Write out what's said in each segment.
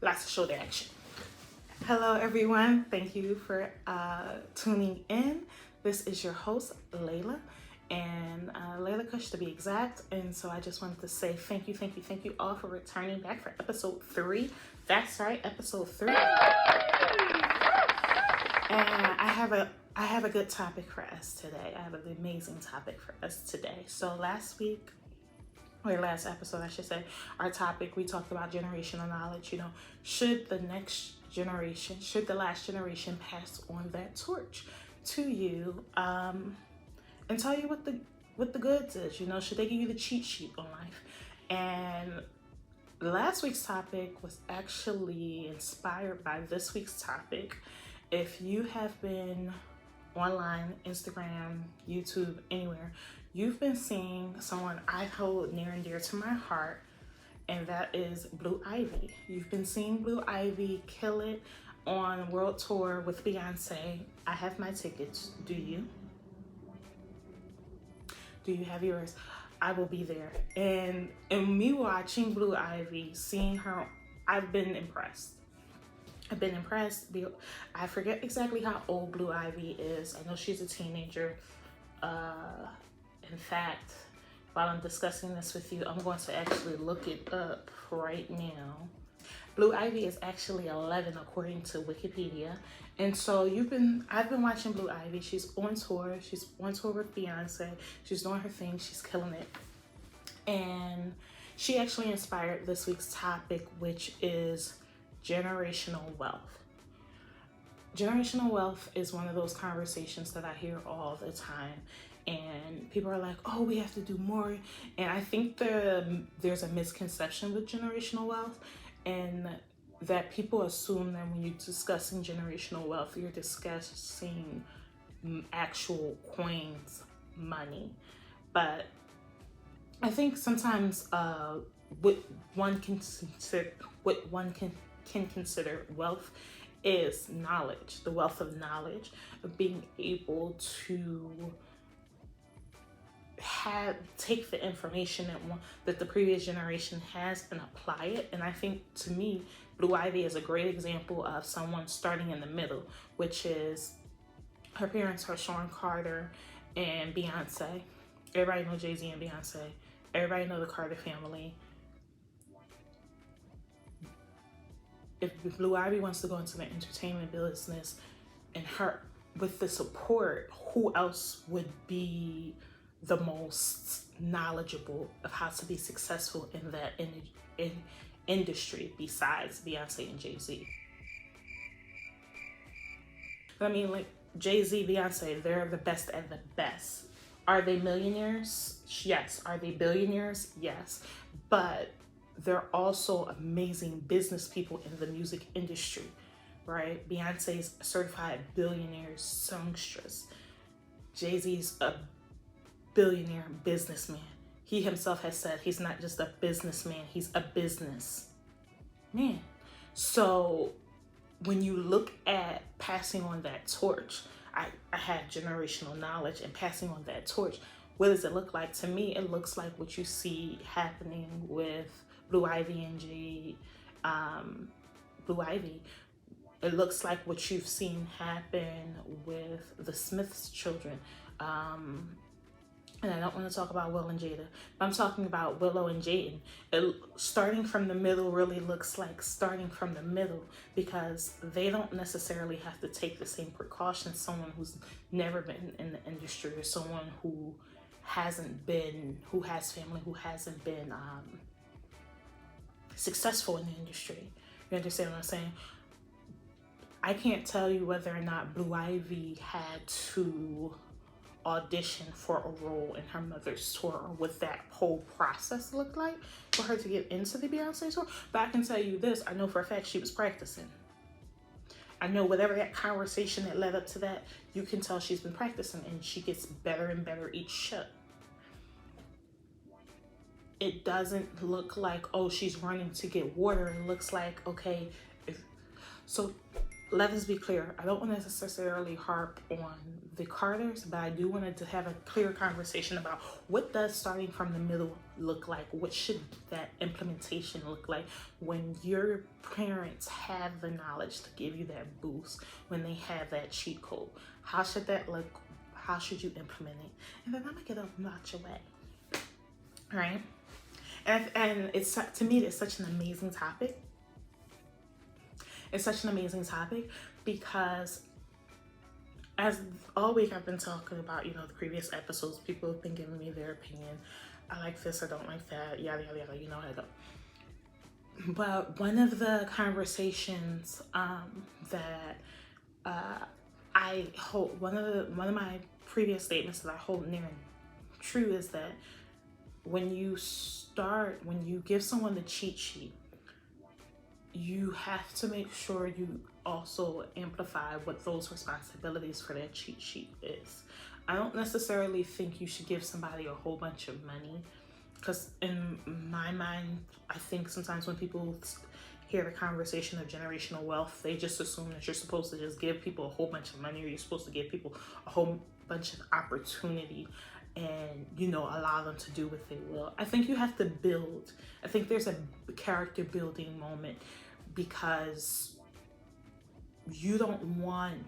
Lots of shoulder action. Hello, everyone. Thank you for tuning in. This is your host, Layla, and Layla Kush to be exact. And so I just wanted to say thank you all for returning back for episode 3. That's right, episode 3. And I have a good topic for us today. I have an amazing topic for us today. So last episode, I should say, our topic, we talked about generational knowledge. Should the last generation pass on that torch to you, and tell you what the goods is? Should they give you the cheat sheet on life? And last week's topic was actually inspired by this week's topic. If you have been online, Instagram, YouTube, anywhere, you've been seeing someone I hold near and dear to my heart, and that is Blue Ivy. You've been seeing Blue Ivy kill it on world tour with Beyonce. I have my tickets. Do you? Do you have yours? I will be there. And me watching Blue Ivy, seeing her, I've been impressed. I forget exactly how old Blue Ivy is. I know she's a teenager. In fact, while I'm discussing this with you, I'm going to actually look it up right now. Blue Ivy is actually 11 according to Wikipedia. And so I've been watching Blue Ivy. She's on tour. She's on tour with Beyonce. She's doing her thing. She's killing it. And she actually inspired this week's topic, which is generational wealth. Generational wealth is one of those conversations that I hear all the time. And people are like, oh, we have to do more. And I think there's a misconception with generational wealth, and that people assume that when you're discussing generational wealth, you're discussing actual coins, money. But I think sometimes what one can consider wealth is knowledge, the wealth of knowledge, of being able to take the information that the previous generation has and apply it. And I think, to me, Blue Ivy is a great example of someone starting in the middle, which is her parents are Sean Carter and Beyonce. Everybody know Jay-Z and Beyonce. Everybody know the Carter family. If Blue Ivy wants to go into the entertainment business, and her with the support, who else would be the most knowledgeable of how to be successful in that industry besides Beyonce and Jay-Z? I mean, like, Jay-Z, Beyonce, they're the best at the best. Are they millionaires? Yes. Are they billionaires? Yes. But they're also amazing business people in the music industry, right? Beyonce's a certified billionaire songstress. Jay-Z's a billionaire businessman. He himself has said he's not just a businessman, he's a business man. So when you look at passing on that torch, I have generational knowledge, and passing on that torch, what does it look like? To me, it looks like what you see happening with Blue Ivy and Blue Ivy. It looks like what you've seen happen with the Smiths children. And I don't want to talk about Will and Jada, but I'm talking about Willow and Jaden. Starting from the middle really looks like starting from the middle, because they don't necessarily have to take the same precautions someone who's never been in the industry, or someone who has family who hasn't been successful in the industry. You understand what I'm saying? I can't tell you whether or not Blue Ivy had to audition for a role in her mother's tour, or what that whole process looked like for her to get into the Beyonce tour. But I can tell you this, I know for a fact she was practicing. I know whatever that conversation that led up to that, you can tell she's been practicing, and she gets better and better each show. It doesn't look like, oh, she's running to get water. It looks like, okay, so let us be clear. I don't want to necessarily harp on the Carters, but I do want to have a clear conversation about what does starting from the middle look like? What should that implementation look like when your parents have the knowledge to give you that boost, when they have that cheat code? How should that look? How should you implement it? And then I'm gonna get up and out your way, right? And it's, to me, it's such an amazing topic. It's such an amazing topic because as all week I've been talking about, you know, the previous episodes, people have been giving me their opinion. I like this, I don't like that, yada, yada, yada, you know how I go. But one of the conversations that I hold, one of my previous statements that I hold near and true is that when you give someone the cheat sheet, you have to make sure you also amplify what those responsibilities for that cheat sheet is. I don't necessarily think you should give somebody a whole bunch of money, because in my mind, I think sometimes when people hear the conversation of generational wealth, they just assume that you're supposed to just give people a whole bunch of money, or you're supposed to give people a whole bunch of opportunity and, you know, allow them to do what they will. I think you have to build. I think there's a character building moment, because you don't want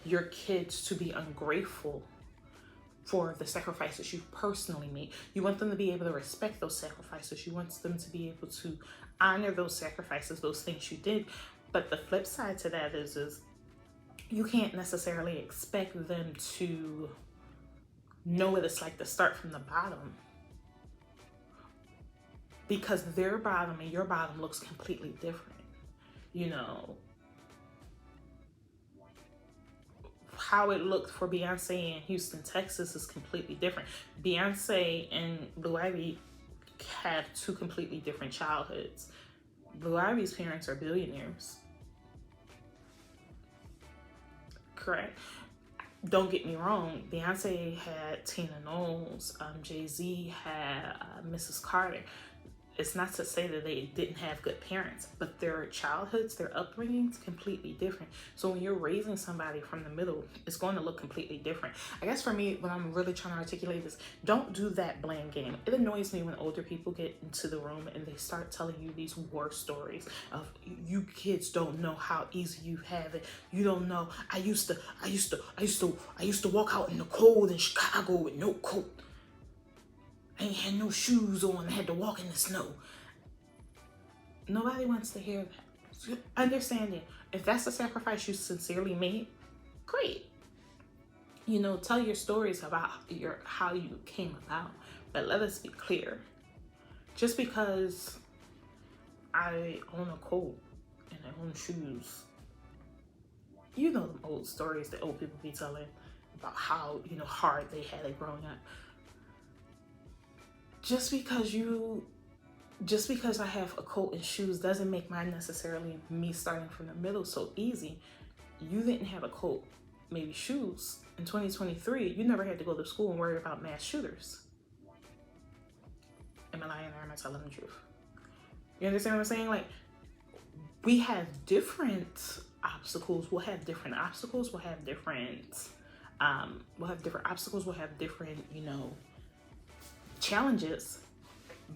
your kids to be ungrateful for the sacrifices you've personally made. You want them to be able to respect those sacrifices. You want them to be able to honor those sacrifices, those things you did. But the flip side to that is you can't necessarily expect them to know what it's like to start from the bottom, because their bottom and your bottom looks completely different. You know, how it looked for Beyonce in Houston, Texas is completely different. Beyonce and Blue Ivy have two completely different childhoods. Blue Ivy's parents are billionaires. Correct. Don't get me wrong, Beyonce had Tina Knowles, Jay-Z had Mrs. Carter. It's not to say that they didn't have good parents, but their childhoods, their upbringings, completely different. So when you're raising somebody from the middle, it's going to look completely different. I guess for me, when I'm really trying to articulate this, don't do that blame game. It annoys me when older people get into the room and they start telling you these war stories of, you kids don't know how easy you have it. You don't know. I used to walk out in the cold in Chicago with no coat. I ain't had no shoes on. I had to walk in the snow. Nobody wants to hear that. So understand it. If that's the sacrifice you sincerely made, great. You know, tell your stories about how you came about. But let us be clear. Just because I own a coat and I own shoes, you know them old stories that old people be telling about how, you know, hard they had it growing up. Just because I have a coat and shoes doesn't make mine necessarily me starting from the middle so easy. You didn't have a coat, maybe shoes. In 2023, you never had to go to school and worry about mass shooters. Am I lying or am I telling the truth? You understand what I'm saying? Like, we have different obstacles. We'll have different obstacles. We'll have different obstacles. We'll have different, you know, challenges.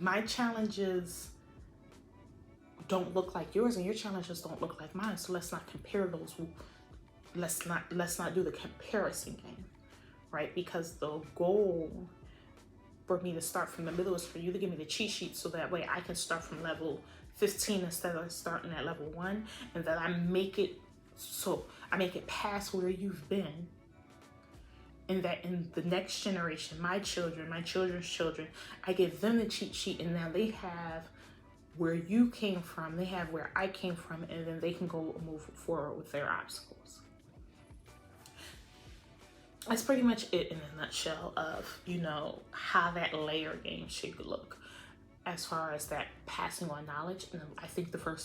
My challenges don't look like yours, and your challenges don't look like mine. So let's not compare those. Let's not do the comparison game, right? Because the goal for me to start from the middle is for you to give me the cheat sheet, so that way I can start from level 15 instead of starting at level 1, and that I make it past where you've been. And that in the next generation, my children, my children's children, I give them the cheat sheet, and now they have where you came from, they have where I came from, and then they can go move forward with their obstacles. That's pretty much it in a nutshell of, you know, how that layer game should look as far as that passing on knowledge. And I think the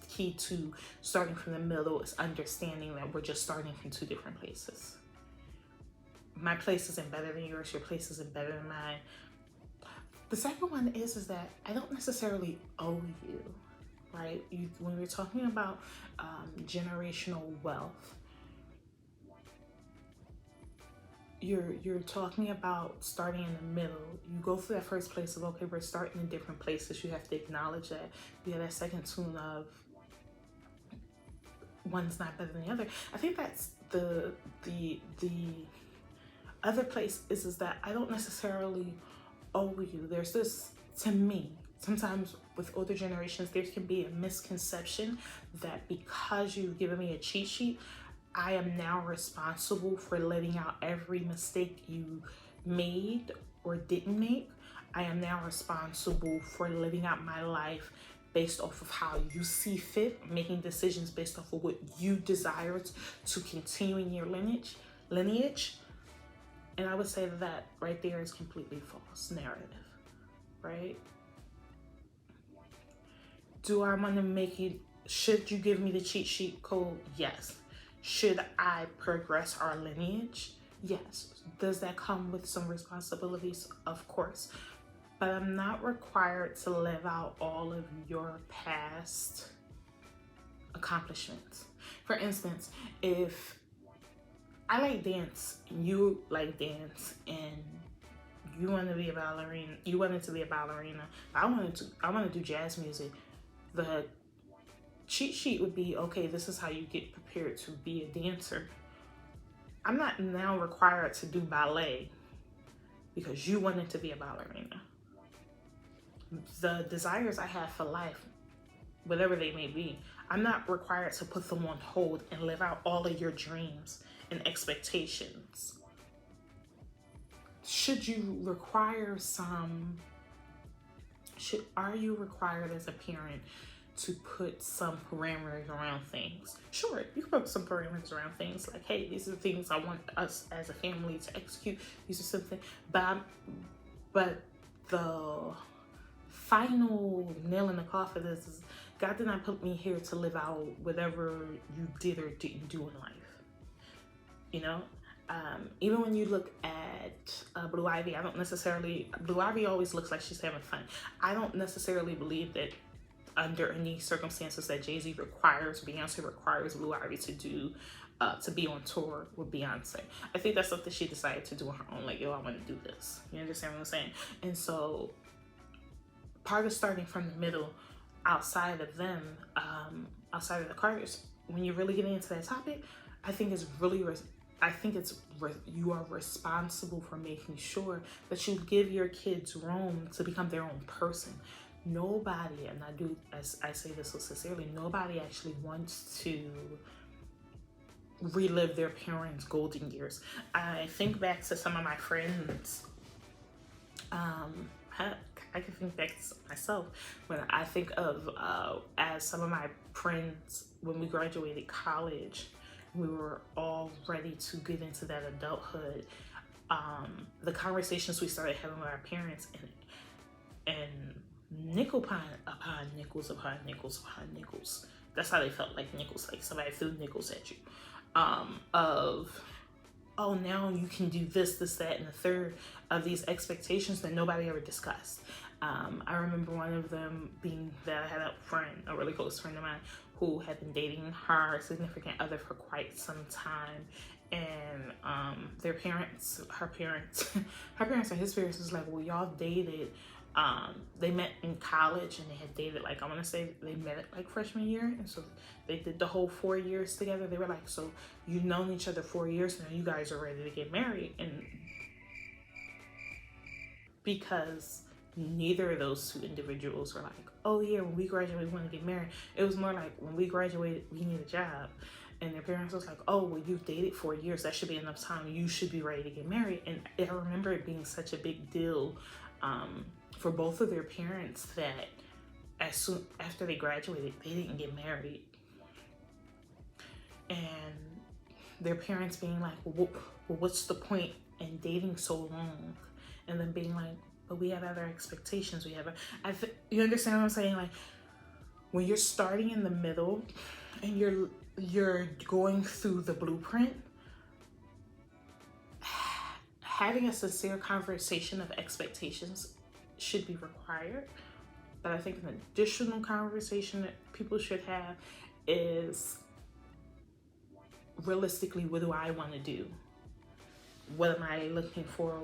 key to starting from the middle is understanding that we're just starting from two different places. My place isn't better than yours. Your place isn't better than mine. The second one is that I don't necessarily owe you, right? When we're talking about generational wealth, you're talking about starting in the middle. You go through that first place of, okay, we're starting in different places. You have to acknowledge that. You have that second tune of one's not better than the other. I think that's the other place is that I don't necessarily owe you. There's this, to me, sometimes with older generations, there can be a misconception that because you've given me a cheat sheet, I am now responsible for letting out every mistake you made or didn't make. I am now responsible for living out my life based off of how you see fit, making decisions based off of what you desire to continue in your lineage. And I would say that right there is completely false narrative, right? Do I want to make you, should you give me the cheat sheet code? Yes. Should I progress our lineage? Yes. Does that come with some responsibilities? Of course. But I'm not required to live out all of your past accomplishments. For instance, if I like dance, you like dance, and you want to be a ballerina, you wanted to be a ballerina, I want to do jazz music. The cheat sheet would be, okay, this is how you get prepared to be a dancer. I'm not now required to do ballet because you wanted to be a ballerina. The desires I have for life, whatever they may be, I'm not required to put them on hold and live out all of your dreams and expectations. Should you require are you required as a parent to put some parameters around things? Sure, you can put some parameters around things like, hey, these are the things I want us as a family to execute. These are something, but the final nail in the coffin is God did not put me here to live out whatever you did or didn't do in life. You know, even when you look at Blue Ivy, Blue Ivy always looks like she's having fun. I don't necessarily believe that under any circumstances that Jay-Z Beyonce requires Blue Ivy to do, to be on tour with Beyonce. I think that's something she decided to do on her own. Like, yo, I want to do this. You understand what I'm saying? And so part of starting from the middle, outside of them, outside of the Carters, when you're really getting into that topic, I think you are responsible for making sure that you give your kids room to become their own person. Nobody, and I say this so sincerely, nobody actually wants to relive their parents' golden years. I think back to some of my friends. I can think back to myself when I think of as some of my friends when we graduated college. We were all ready to get into that adulthood. The conversations we started having with our parents and nickel upon nickels upon nickels upon nickels. That's how they felt, like nickels, like somebody threw nickels at you. Of, oh, now you can do this, that, and the third of these expectations that nobody ever discussed. I remember one of them being that I had a really close friend of mine, who had been dating her significant other for quite some time. And her parents and his parents was like, well, y'all dated. They met in college and they had dated, like, I want to say they met at like freshman year. And so they did the whole 4 years together. They were like, so you've known each other 4 years now, you guys are ready to get married. And because neither of those two individuals were like, oh yeah, when we graduate, we want to get married. It was more like, when we graduated, we need a job. And their parents was like, oh, well, you've dated 4 years. That should be enough time. You should be ready to get married. And I remember it being such a big deal for both of their parents that as soon after they graduated, they didn't get married. And their parents being like, well, what's the point in dating so long? And then being like, but we have other expectations. You understand what I'm saying? Like, when you're starting in the middle and you're going through the blueprint, having a sincere conversation of expectations should be required. that I think an additional conversation that people should have is, realistically, what do I want to do? What am I looking for?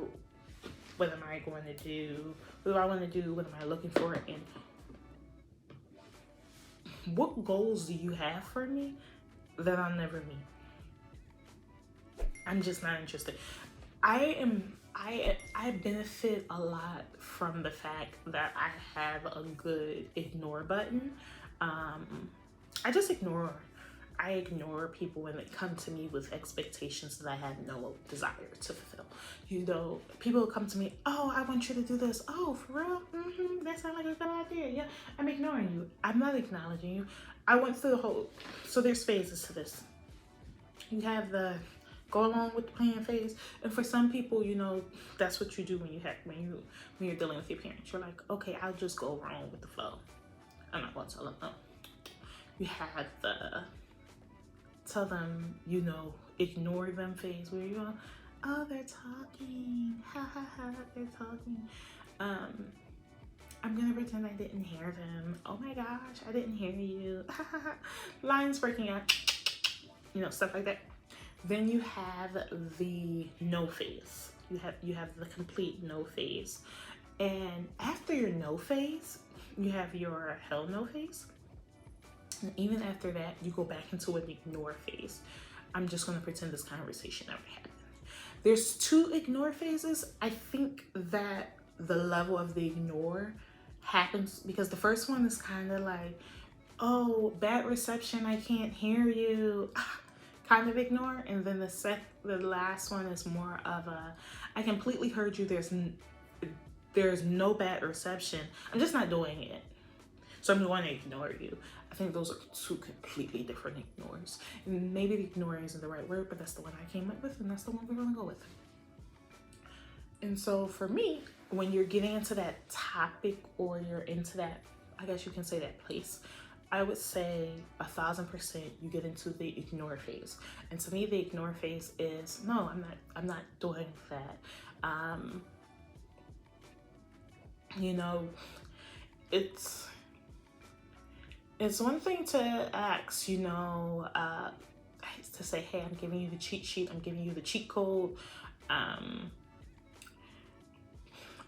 What am I going to do? What do I want to do? What am I looking for? And what goals do you have for me that I'll never meet? I'm just not interested. I benefit a lot from the fact that I have a good ignore button. I just ignore. I ignore people when they come to me with expectations that I have no desire to fulfill. You know, people come to me, oh, I want you to do this. Oh, for real? That sounds like a good idea. Yeah, I'm ignoring you. I'm not acknowledging you. I went through the whole, so there's phases to this. You have the go along with the plan phase, and for some people, you know, that's what you do when you're dealing with your parents. You're like, okay, I'll just go along with the flow. I'm not going to tell them no. You have the tell them, you know, ignore them phase where you're going, oh, they're talking, ha ha ha, they're talking. I'm gonna pretend I didn't hear them. Oh my gosh, I didn't hear you. Ha ha ha. Lines breaking out, you know, stuff like that. Then you have the no phase. You have the complete no phase. And after your no phase, you have your hell no phase. And even after that, you go back into an ignore phase. I'm just going to pretend this conversation never happened. There's 2 ignore phases. I think that the level of the ignore happens because the first one is kind of like, oh, bad reception, I can't hear you, kind of ignore. And then the last one is more of a, I completely heard you, there's no bad reception, I'm just not doing it, so I'm going to ignore you. I think those are 2 completely different ignores. And maybe the ignore isn't the right word, but that's the one I came up with, and that's the one we're gonna go with. And so for me, when you're getting into that topic or you're into that, I guess you can say that place, I would say 1000% you get into the ignore phase. And to me, the ignore phase is, no, I'm not doing that. You know, it's one thing to ask, you know, to say, hey, I'm giving you the cheat sheet, I'm giving you the cheat code.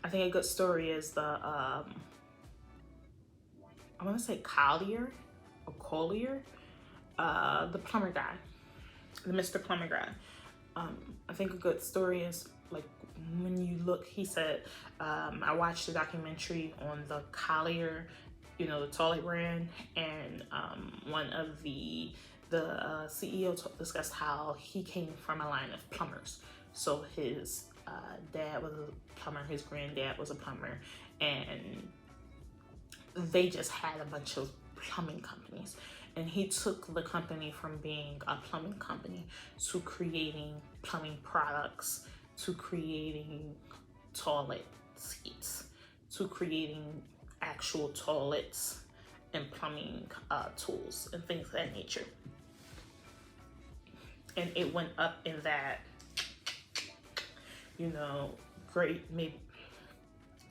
I think a good story is the, I want to say Collier, the plumber guy, the Mr. Plumber guy. I think a good story is, like, when you look, he said, I watched a documentary on the Collier, you know, the toilet brand, and one of the CEO discussed how he came from a line of plumbers. So his dad was a plumber, his granddad was a plumber, and they just had a bunch of plumbing companies. And he took the company from being a plumbing company to creating plumbing products, to creating toilet seats, to creating actual toilets and plumbing tools and things of that nature. And it went up in that, you know, great, maybe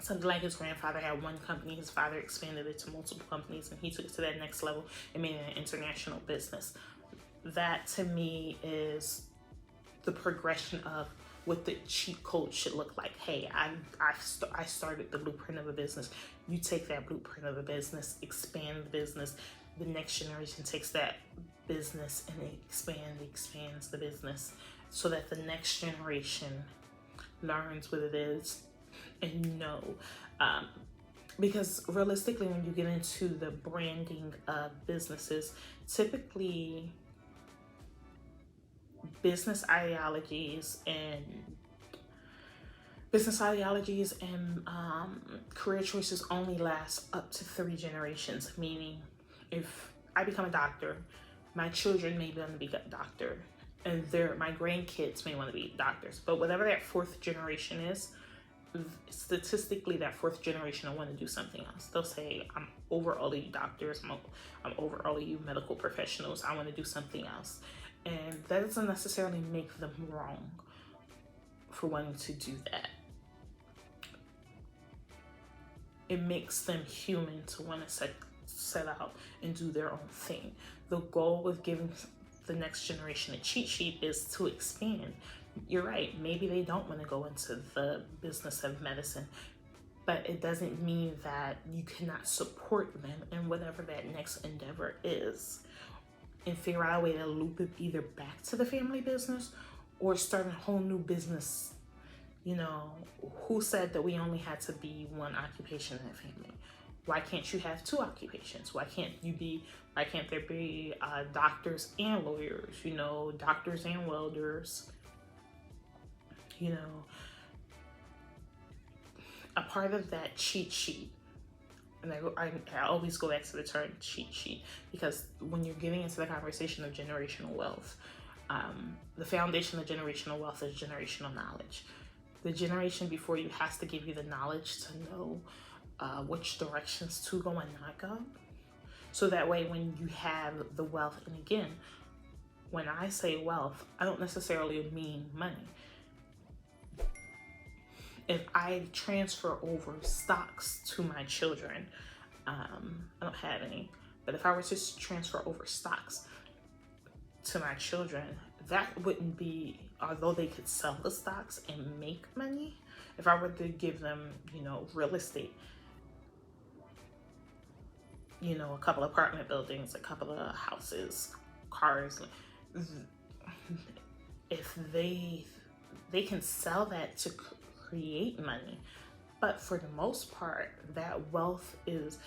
something like his grandfather had one company, his father expanded it to multiple companies, and he took it to that next level and made it an international business. That to me is the progression of what the cheat code should look like. Hey, I started the blueprint of a business. You take that blueprint of a business, expand the business. The next generation takes that business and they expands the business so that the next generation learns what it is. And no, because realistically, when you get into the branding of businesses, typically business ideologies and career choices only last up to 3 generations. Meaning, if I become a doctor, my children may want to be a doctor, and my grandkids may want to be doctors. But whatever that 4th generation is, statistically, that 4th generation will want to do something else. They'll say, I'm over all of you doctors, I'm over all of you medical professionals, I want to do something else. And that doesn't necessarily make them wrong for wanting to do that. it makes them human to want to set out and do their own thing. The goal with giving the next generation a cheat sheet is to expand. You're right, maybe they don't want to go into the business of medicine, but it doesn't mean that you cannot support them in whatever that next endeavor is, and figure out a way to loop it either back to the family business or start a whole new business. You know, who said that we only had to be one occupation in a family? Why can't you have two occupations? Why can't there be doctors and lawyers, you know, doctors and welders? You know, a part of that cheat sheet, and I always go back to the term cheat sheet, because when you're getting into the conversation of generational wealth, the foundation of generational wealth is generational knowledge. The generation before you has to give you the knowledge to know which directions to go and not go. So that way, when you have the wealth, and again, when I say wealth, I don't necessarily mean money. If I transfer over stocks to my children, I don't have any, but if I were to transfer over stocks to my children, that wouldn't be, although they could sell the stocks and make money, if I were to give them, you know, real estate, you know, a couple apartment buildings, a couple of houses, cars, if they can sell that to create money. But for the most part, that wealth is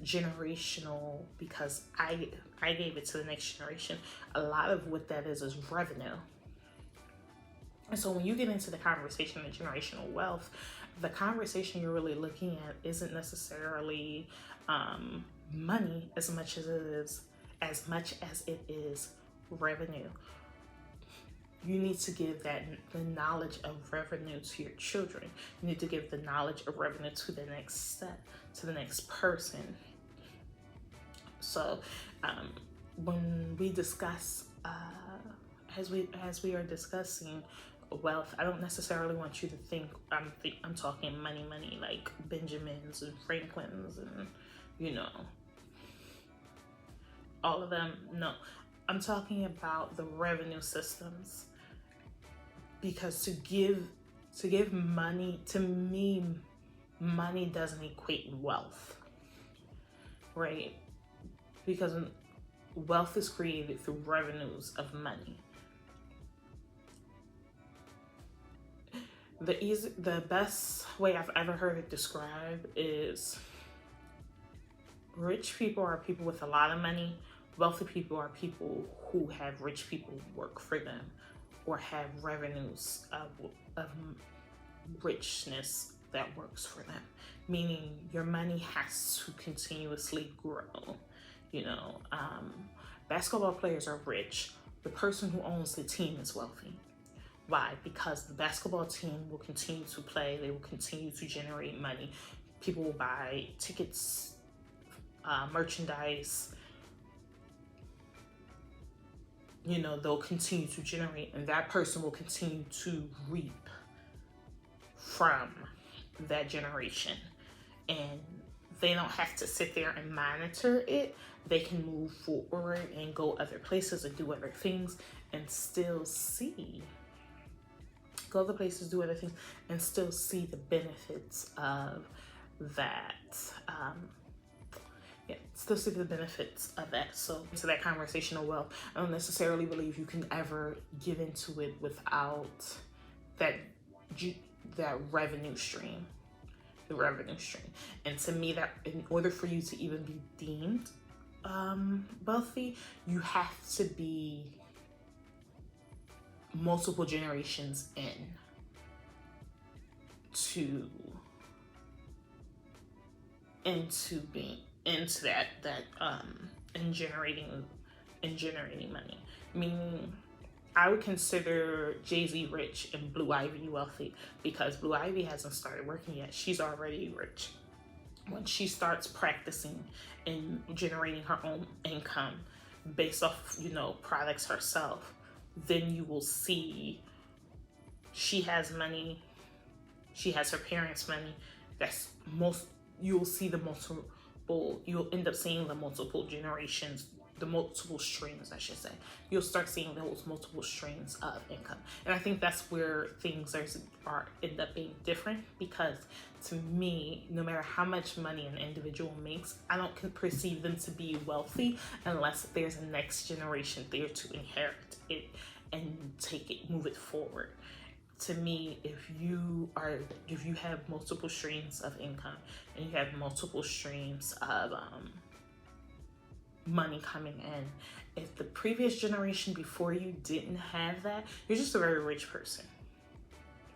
generational, because I gave it to the next generation. A lot of what that is revenue. And so when you get into the conversation of generational wealth, the conversation you're really looking at isn't necessarily money as much as it is revenue. You need to give the knowledge of revenue to your children. You need to give the knowledge of revenue to the next step, to the next person. So when we discuss, as we are discussing wealth, I don't necessarily want you to think I'm talking money like Benjamins and Franklins and, you know, all of them. No, I'm talking about the revenue systems, because to give money, to me, money doesn't equate wealth, right? Because wealth is created through revenues of money. The best way I've ever heard it described is, rich people are people with a lot of money. Wealthy people are people who have rich people work for them, or have revenues of richness that works for them. Meaning your money has to continuously grow. You know, basketball players are rich. The person who owns the team is wealthy. Why? Because the basketball team will continue to play. They will continue to generate money. People will buy tickets, merchandise. You know, they'll continue to generate, and that person will continue to reap from that generation. And they don't have to sit there and monitor it. They can move forward and go other places and do other things and still go other places, do other things, and still see the benefits of that. Still see the benefits of that. So to that conversational wealth, I don't necessarily believe you can ever get into it without that revenue stream, the revenue stream. And to me, that in order for you to even be deemed wealthy, you have to be multiple generations into that and generating money. Meaning, I would consider Jay-Z rich and Blue Ivy wealthy, because Blue Ivy hasn't started working yet. She's already rich. When she starts practicing and generating her own income based off, you know, products herself, then you will see she has money. She has her parents' money. That's you'll see the multiple, you'll end up seeing the multiple generations, the multiple streams, I should say. You'll start seeing those multiple streams of income. And I think that's where things are end up being different, because to me, no matter how much money an individual makes, I don't perceive them to be wealthy unless there's a next generation there to inherit it and move it forward. To me, if you have multiple streams of income and you have multiple streams of money coming in, if the previous generation before you didn't have that, you're just a very rich person.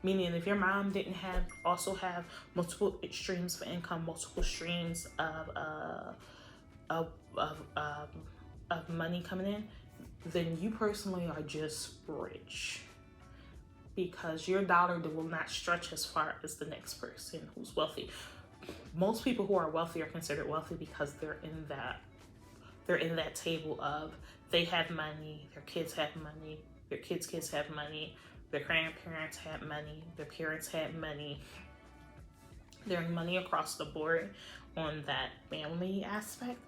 Meaning, if your mom didn't also have multiple streams of income, multiple streams of money coming in, then you personally are just rich, because your dollar will not stretch as far as the next person who's wealthy. Most people who are wealthy are considered wealthy because they're in that table of, they have money, their kids have money, their kids have money, their grandparents had money, their parents had money. There's money across the board on that family aspect.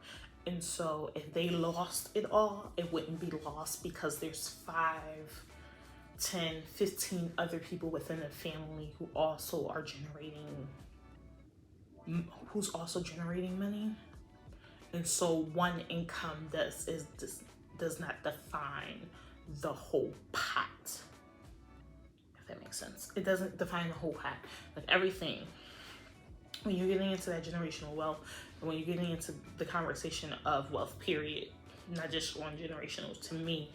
And so if they lost it all, it wouldn't be lost because there's 5, 10, 15 other people within the family who also are generating money. And so one income does not define the whole pot. If that makes sense. It doesn't define the whole pot. Like everything, when you're getting into that generational wealth, and when you're getting into the conversation of wealth, period, not just one generational, to me,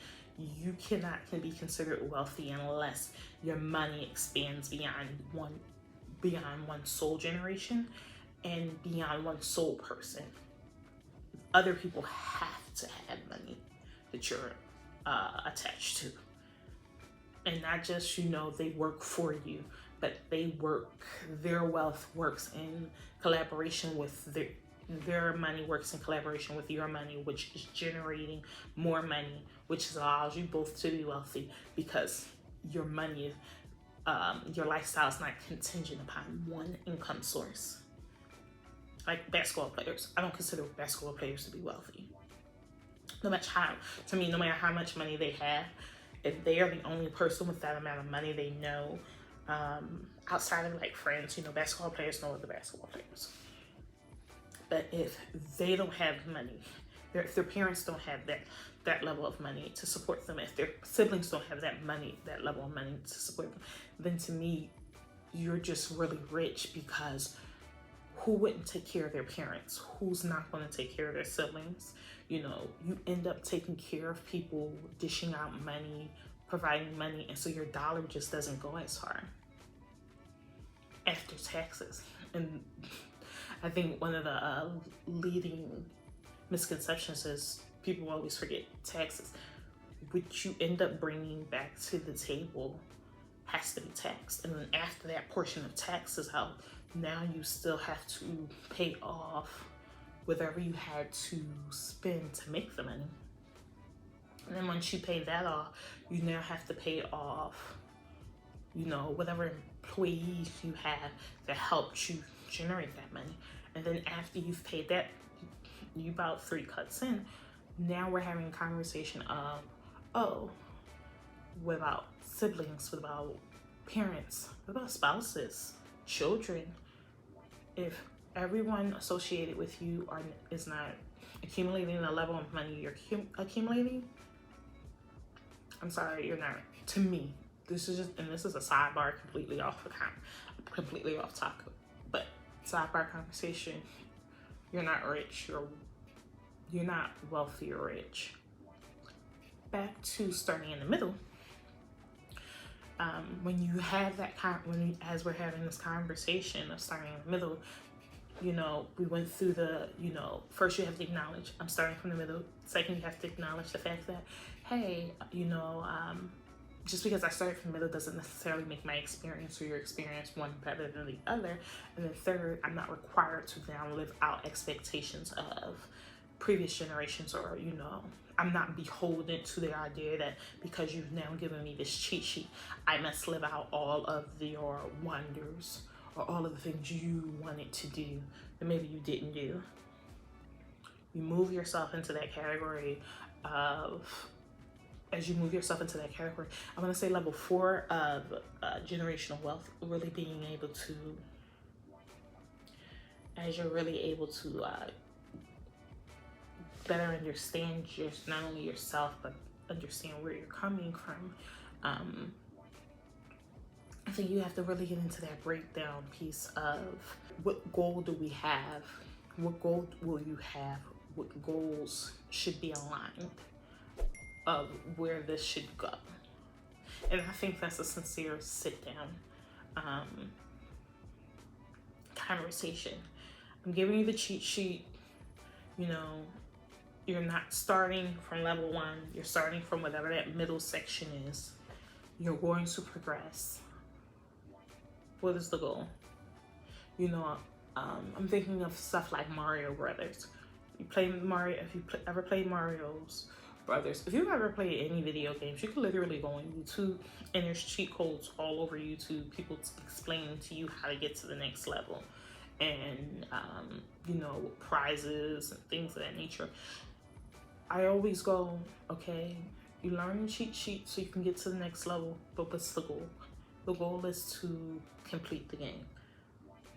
you can be considered wealthy unless your money expands beyond one soul generation and beyond one soul person. Other people have to have money that you're attached to, and not just they work for you, but their wealth works in collaboration with their money works in collaboration with your money, which is generating more money, which allows you both to be wealthy, because your money, your lifestyle is not contingent upon one income source. Like basketball players, I don't consider basketball players to be wealthy. No matter how much money they have, if they are the only person with that amount of money they know, outside of like friends, basketball players know other basketball players. But if they don't have money, if their parents don't have that level of money to support them, if their siblings don't have that level of money to support them, then to me, you're just really rich, because who wouldn't take care of their parents? Who's not going to take care of their siblings? You end up taking care of people, dishing out money, providing money, and so your dollar just doesn't go as far after taxes. And I think one of the leading misconceptions is people always forget taxes. What you end up bringing back to the table has to be taxed. And then after that portion of tax is out, now you still have to pay off whatever you had to spend to make the money. And then once you pay that off, you now have to pay off, whatever employees you have that helped you generate that money. And then after you've paid that, you about 3 cuts in, now we're having a conversation of, what about siblings? What about parents? What about spouses? Children? If everyone associated with you is not accumulating the level of money you're accumulating, I'm sorry, you're not. To me, this is a sidebar, completely off topic, but sidebar conversation. You're not rich. You're not wealthy or rich. Back to starting in the middle. When you have as we're having this conversation of starting in the middle, we went through first you have to acknowledge I'm starting from the middle. Second, you have to acknowledge the fact that, hey, just because I started from the middle doesn't necessarily make my experience or your experience one better than the other. And then third, I'm not required to now live out expectations of previous generations, or I'm not beholden to the idea that because you've now given me this cheat sheet, I must live out all of your wonders or all of the things you wanted to do that maybe you didn't do. You move yourself into that category of, as you move yourself into that category, I'm going to say level 4 of generational wealth, really being able to, as you're really able to better understand not only yourself, but understand where you're coming from. I think you have to really get into that breakdown piece of what goal do we have? What goal will you have? What goals should be aligned of where this should go? And I think that's a sincere sit down conversation. I'm giving you the cheat sheet. You know, you're not starting from level 1. You're starting from whatever that middle section is. You're going to progress. What is the goal? You know, I'm thinking of stuff like Mario Brothers. You play Mario, if you ever played Mario's Brothers, if you've ever played any video games, you can literally go on YouTube and there's cheat codes all over YouTube, people explaining to you how to get to the next level, and you know, prizes and things of that nature. I always go, okay, you learn the cheat sheet so you can get to the next level, but what's the goal? The goal is to complete the game,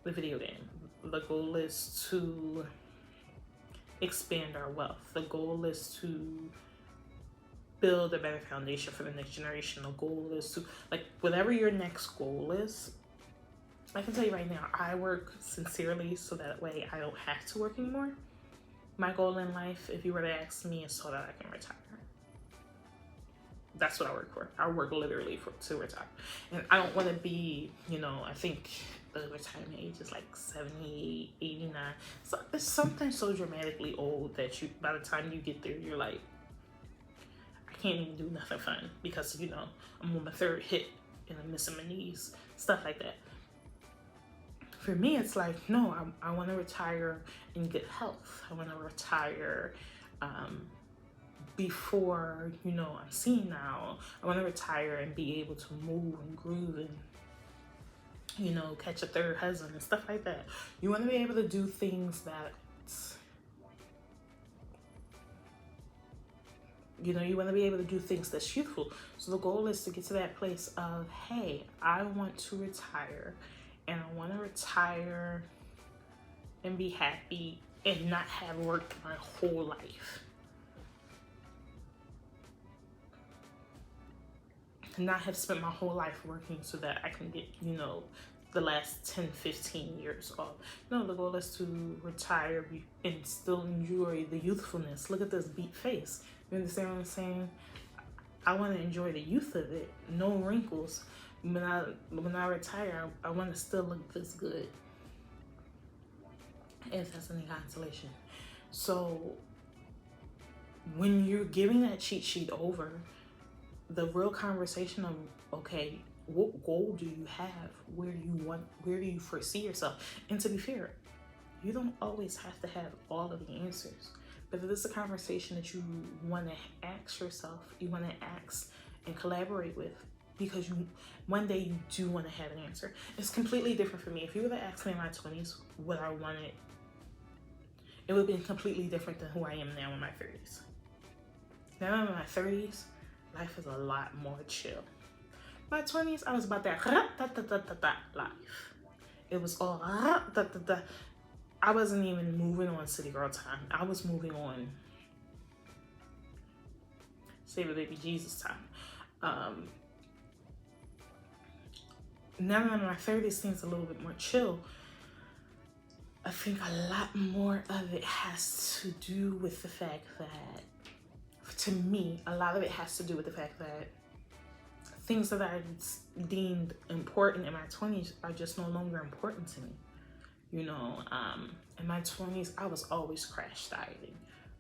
the video game. The goal is to expand our wealth. The goal is to build a better foundation for the next generation. The goal is to, like, whatever your next goal is, I can tell you right now, I work sincerely so that way I don't have to work anymore. My goal in life, if you were to ask me, is so that I can retire. That's what I work for. I work literally to retire. And I don't want to be, you know, I think the retirement age is like 78, 89. So it's something so dramatically old that you, by the time you get there, you're like, I can't even do nothing fun because, you know, I'm on my 3rd hit and I'm missing my knees, stuff like that. For me, it's like, no, I want to retire in good health. I want to retire before, you know, I'm senile. I want to retire and be able to move and groove and, you know, catch a 3rd husband and stuff like that. You want to be able to do things that, you know, you want to be able to do things that's youthful. So the goal is to get to that place of, hey, I want to retire, and I want to retire and be happy and not have worked my whole life. Not have spent my whole life working so that I can get, you know, the last 10, 15 years off. No, the goal is to retire and still enjoy the youthfulness. Look at this beat face. You understand what I'm saying? I want to enjoy the youth of it. No wrinkles. When I retire, I want to still look this good. If that's any consolation. So when you're giving that cheat sheet over, the real conversation of, okay, what goal do you have? Where do you foresee yourself? And to be fair, you don't always have to have all of the answers. But if it's a conversation that you want to ask yourself, you want to ask and collaborate with, because one day you do want to have an answer. It's completely different for me. If you were to ask me in my 20s what I wanted, it would have been completely different than who I am now in my 30s. Now I'm in my 30s, life is a lot more chill. My 20s, I was about that life. It was all I wasn't even moving on city girl time. I was moving on Save a Baby Jesus time. Now that I'm in my 30s, things a little bit more chill. I think a lot more of it has to do with the fact that, to me, a lot of it has to do with the fact that things that I deemed important in my 20s are just no longer important to me. You know, in my 20s, I was always crash dieting.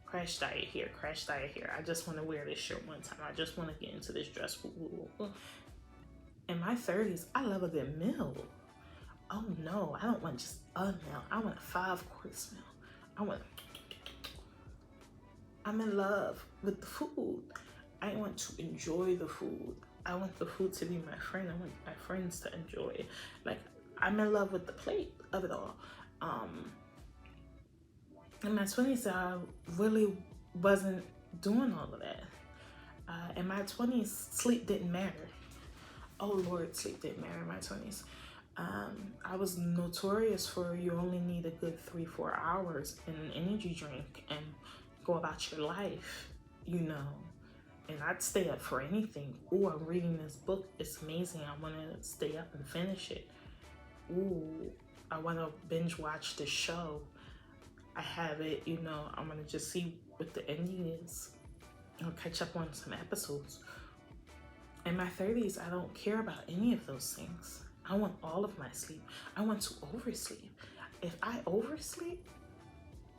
Crash diet here, crash diet here. I just want to wear this shirt one time. I just want to get into this dress. In my 30s, I love a good meal. Oh no, I don't want just a meal. I want a 5-course meal. I'm in love with the food. I want to enjoy the food. I want the food to be my friend. I want my friends to enjoy it. Like, I'm in love with the plate of it all. In my 20s, I really wasn't doing all of that. In my 20s, sleep didn't matter. Oh Lord, sleep didn't matter in my 20s. I was notorious for you only need a good 3-4 hours in an energy drink and go about your life, you know. And I'd stay up for anything. Ooh, I'm reading this book. It's amazing. I want to stay up and finish it. Ooh, I want to binge watch the show. I have it, you know, I'm going to just see what the ending is. I'll catch up on some episodes. In my 30s, I don't care about any of those things. I want all of my sleep. I want to oversleep. If I oversleep,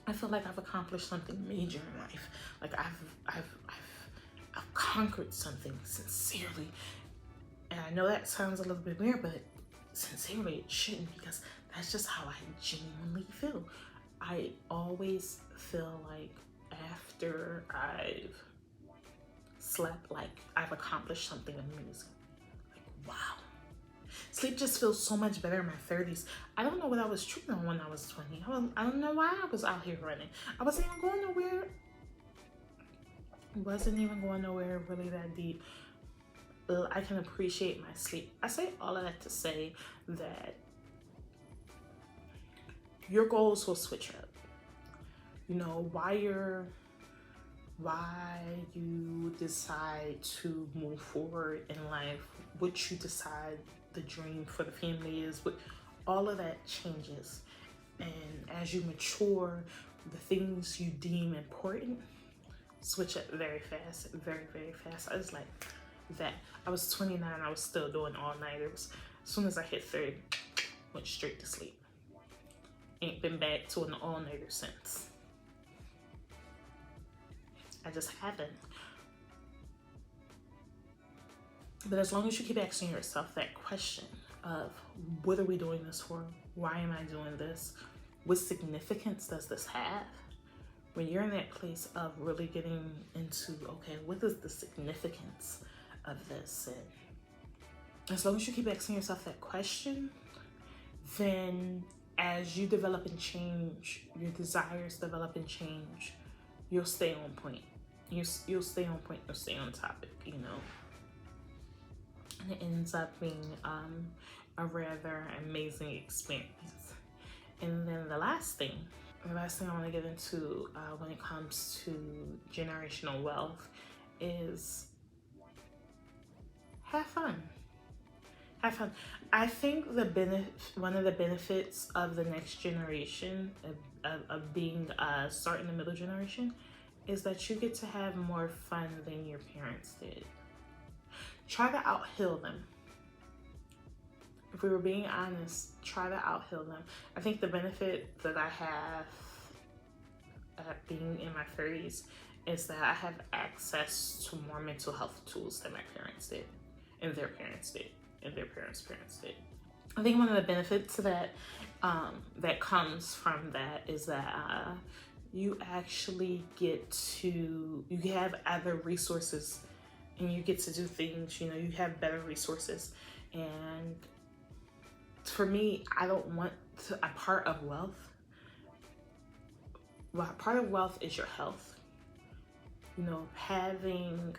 I feel like I've accomplished something major in life. Like I've conquered something sincerely. And I know that sounds a little bit weird, but sincerely it shouldn't, because that's just how I genuinely feel. I always feel like after I've slept, like I've accomplished something amazing. Like, wow. Sleep just feels so much better in my 30s. I don't know what I was treating on when I was 20. I don't know why I was out here running. I wasn't even going nowhere. Wasn't even going nowhere really that deep. But I can appreciate my sleep. I say all of that to say that your goals will switch up. You know, why you decide to move forward in life, what you decide the dream for the family is, what all of that changes. And as you mature, the things you deem important switch up very fast, very, very fast. I was like that. I was 29, I was still doing all-nighters. As soon as I hit 30, went straight to sleep. Ain't been back to an all-nighter since. I just haven't. But as long as you keep asking yourself that question of, what are we doing this for? Why am I doing this? What significance does this have? When you're in that place of really getting into, okay, what is the significance of this? And as long as you keep asking yourself that question, then as you develop and change, your desires develop and change, you'll stay on point. You'll stay on point, you'll stay on topic, you know. And it ends up being a rather amazing experience. And then the last thing I want to get into when it comes to generational wealth is have fun. Have fun. I think one of the benefits of the next generation of being starting the middle generation is that you get to have more fun than your parents did. Try to outhill them. If we were being honest, try to outhill them. I think the benefit that I have at being in my 30s is that I have access to more mental health tools than my parents did, and their parents did, and their parents' did. I think one of the benefits that that comes from that is that you actually you have other resources, and you get to do things, you know, you have better resources. And for me, I don't want to, part of wealth is your health. You know, having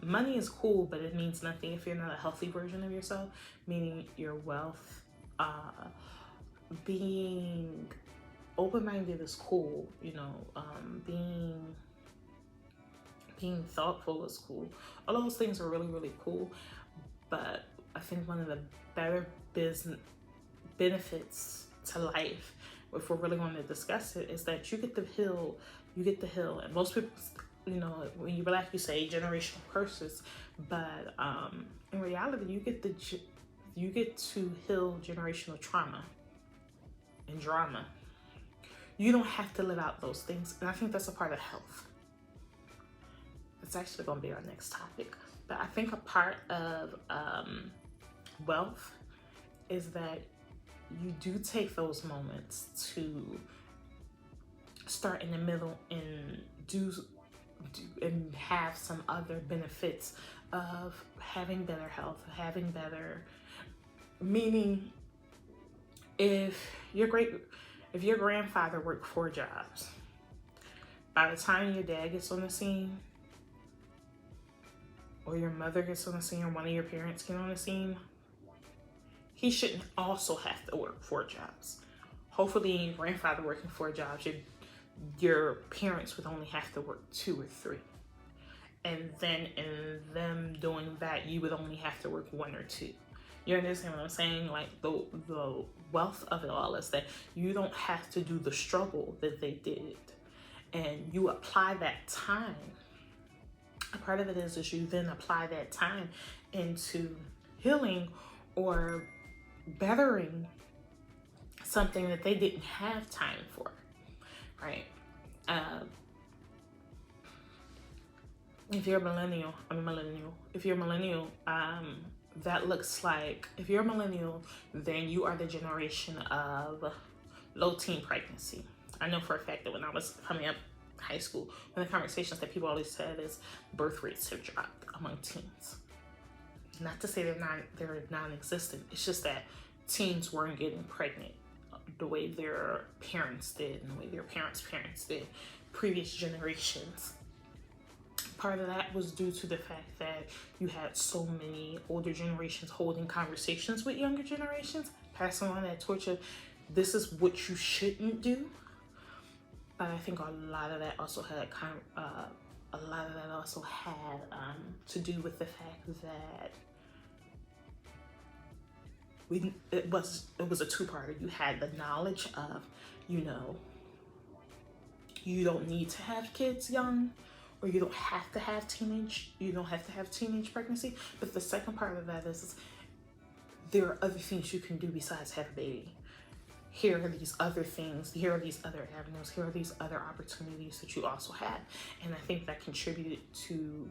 money is cool, but it means nothing if you're not a healthy version of yourself, meaning your wealth. Being open-minded is cool, you know, being thoughtful is cool. All those things are really, really cool. But I think one of the better benefits to life, if we're really going to discuss it, is that you get the hill. And most people, you know, when you Black, you say generational curses, but in reality, you get to heal generational trauma and drama. You don't have to live out those things, and I think that's a part of health. It's actually going to be our next topic, but I think a part of wealth is that you do take those moments to start in the middle and do and have some other benefits of having better health, having better, meaning if your grandfather worked 4 jobs, by the time your dad gets on the scene, or your mother gets on the scene, or one of your parents get on the scene, he shouldn't also have to work 4 jobs. Hopefully, your grandfather working 4 jobs, your parents would only have to work 2 or 3. And then in them doing that, you would only have to work 1 or 2. You understand what I'm saying? Like the wealth of it all is that you don't have to do the struggle that they did. And you apply that time. A part of it is you then apply that time into healing or bettering something that they didn't have time for, right? If you're a millennial, if you're a millennial, that looks like, if you're a millennial, then you are the generation of low teen pregnancy. I know for a fact that when I was coming up high school, one of the conversations that people always said is birth rates have dropped among teens. Not to say they're non-existent. It's just that teens weren't getting pregnant the way their parents did and the way their parents' did, previous generations. Part of that was due to the fact that you had so many older generations holding conversations with younger generations, passing on that torch of this is what you shouldn't do. But I think a lot of that also had to do with the fact that it was a two-parter. You had the knowledge of, you don't need to have kids young, or you don't have to have teenage pregnancy. But the second part of that is there are other things you can do besides have a baby. Here are these other things, here are these other avenues, here are these other opportunities that you also had. And I think that contributed to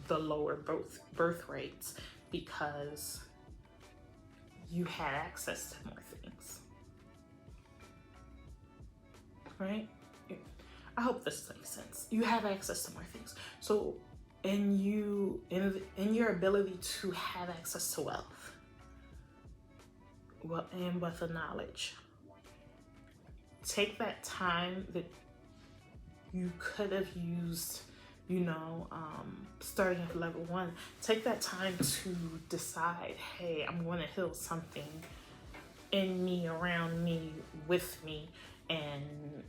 the lower birth rates because you had access to more things, right? I hope this makes sense. You have access to more things. So in your ability to have access to wealth, and with the knowledge, take that time that you could have used, starting at level 1, take that time to decide, hey, I'm going to heal something in me, around me, with me, and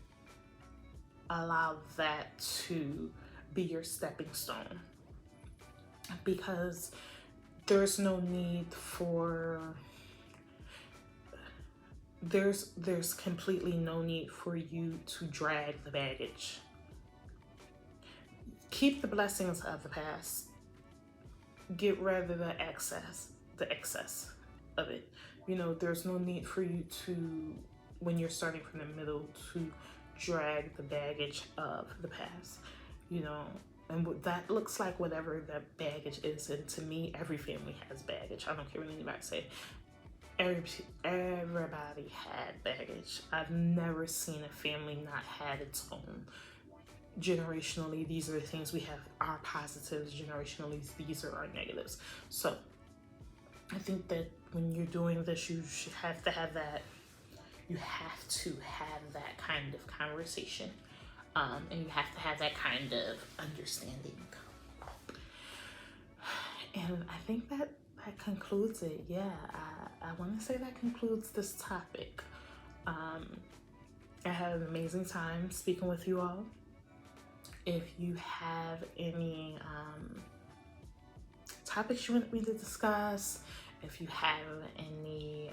allow that to be your stepping stone. Because there's no need for, there's completely no need for you to drag the baggage. Keep the blessings of the past. Get rid of the excess of it. There's no need for you to, when you're starting from the middle, to drag the baggage of the past, and what that looks like, whatever that baggage is. And to me, every family has baggage. I don't care what anybody say. Everybody had baggage. I've never seen a family not have its own. Generationally, these are the things we have, our positives. Generationally, these are our negatives. So I think that when you're doing this, you should have to have that. You have to have that kind of conversation, and you have to have that kind of understanding. And I think that concludes it. Yeah, I want to say that concludes this topic. I had an amazing time speaking with you all. If you have any topics you want me to discuss, if you have any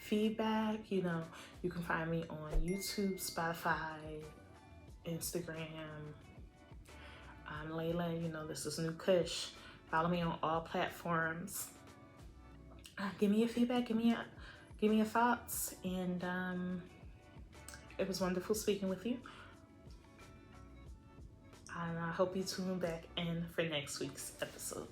feedback, you can find me on YouTube, Spotify, Instagram. I'm Layla. This is New Kush. Follow me on all platforms. Give me your feedback. Give me your thoughts. And it was wonderful speaking with you. And I hope you tune back in for next week's episode.